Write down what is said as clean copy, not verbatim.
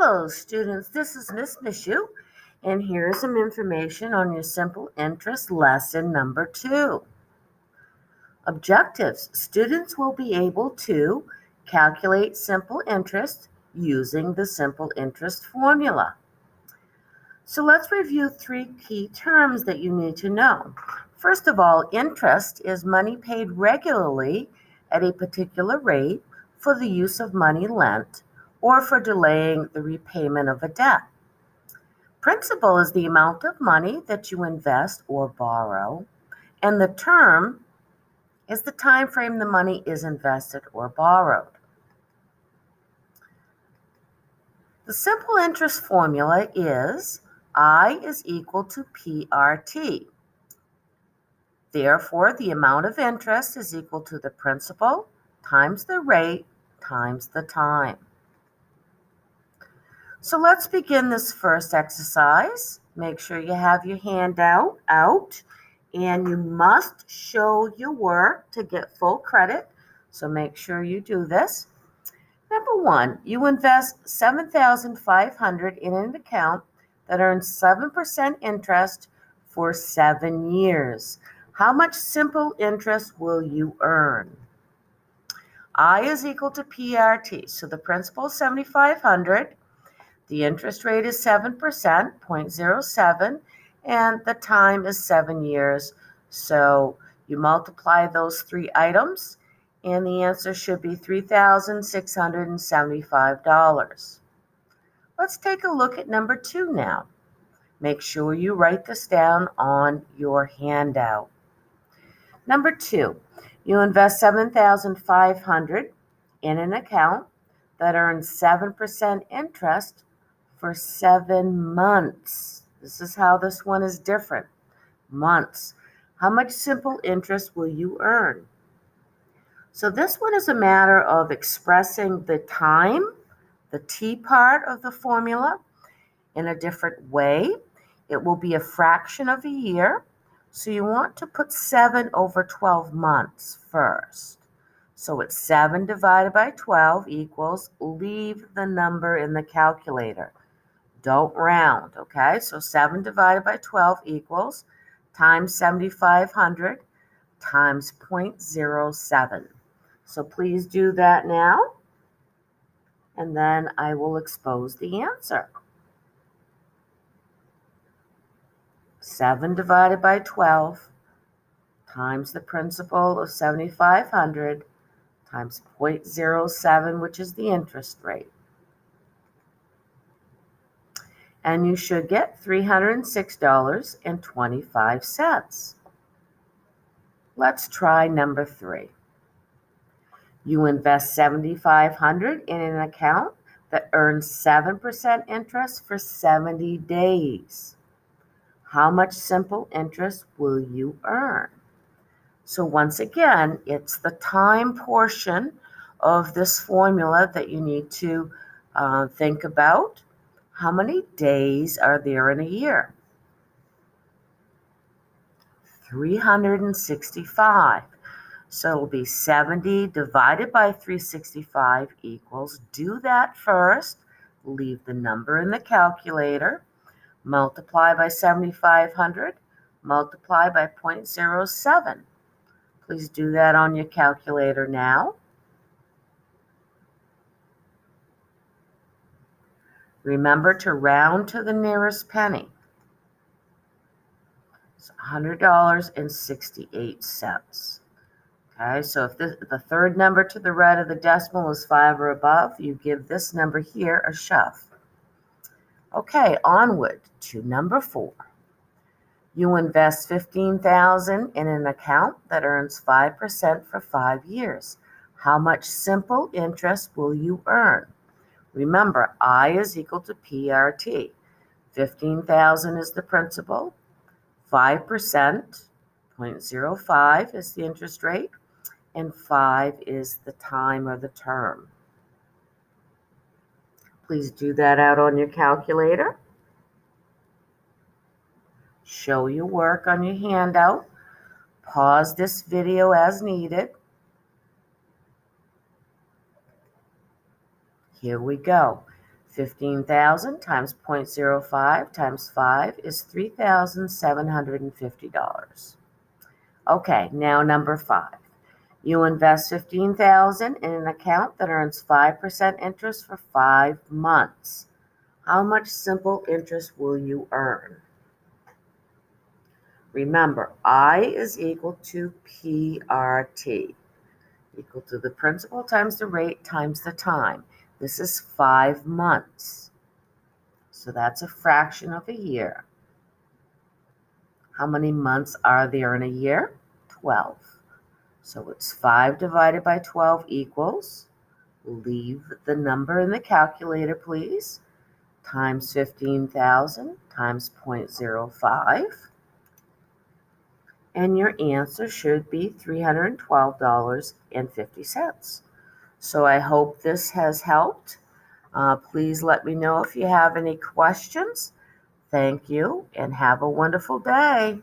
Hello, students. This is Miss Michaud, and here's some information on your simple interest lesson number 2. Objectives. Students will be able to calculate simple interest using the simple interest formula. So let's review 3 key terms that you need to know. First of all, interest is money paid regularly at a particular rate for the use of money lent or for delaying the repayment of a debt. Principal is the amount of money that you invest or borrow, and the term is the time frame the money is invested or borrowed. The simple interest formula is I is equal to PRT. Therefore, the amount of interest is equal to the principal times the rate times the time. So let's begin this first exercise. Make sure you have your handout out, and you must show your work to get full credit. So make sure you do this. Number 1, you invest $7,500 in an account that earns 7% interest for 7 years. How much simple interest will you earn? I is equal to PRT. So the principal is $7,500. The interest rate is 7%, 0.07, and the time is 7 years. So you multiply those 3 items, and the answer should be $3,675. Let's take a look at number 2 now. Make sure you write this down on your handout. Number 2, you invest $7,500 in an account that earns 7% interest for 7 months. This is how this one is different. Months. How much simple interest will you earn? So this one is a matter of expressing the time, the T part of the formula, in a different way. It will be a fraction of a year. So you want to put 7 over 12 months first. So it's 7 divided by 12 equals, leave the number in the calculator. Don't round, okay? So 7 divided by 12 equals times 7,500 times 0.07. So please do that now, and then I will expose the answer. 7 divided by 12 times the principal of 7,500 times 0.07, which is the interest rate. And you should get $306.25. Let's try number 3. You invest $7,500 in an account that earns 7% interest for 70 days. How much simple interest will you earn? So once again, it's the time portion of this formula that you need to think about. How many days are there in a year? 365. So it'll be 70 divided by 365 equals, do that first, leave the number in the calculator, multiply by 7,500, multiply by 0.07. Please do that on your calculator now. Remember to round to the nearest penny. It's $100.68. Okay, so if the third number to the right of the decimal is 5 or above, you give this number here a shove. Okay, onward to number 4. You invest $15,000 in an account that earns 5% for 5 years. How much simple interest will you earn? Remember, I is equal to PRT. 15,000 is the principal, 5%, 0.05 is the interest rate, and 5 is the time or the term. Please do that out on your calculator. Show your work on your handout. Pause this video as needed. Here we go. 15,000 times 0.05 times 5 is $3,750. Okay, now number 5. You invest $15,000 in an account that earns 5% interest for 5 months. How much simple interest will you earn? Remember, I is equal to PRT, equal to the principal times the rate times the time. This is 5 months. So that's a fraction of a year. How many months are there in a year? 12. So it's 5 divided by 12 equals, leave the number in the calculator, please, times 15,000 times 0.05. And your answer should be $312.50. So I hope this has helped. Please let me know if you have any questions. Thank you and have a wonderful day.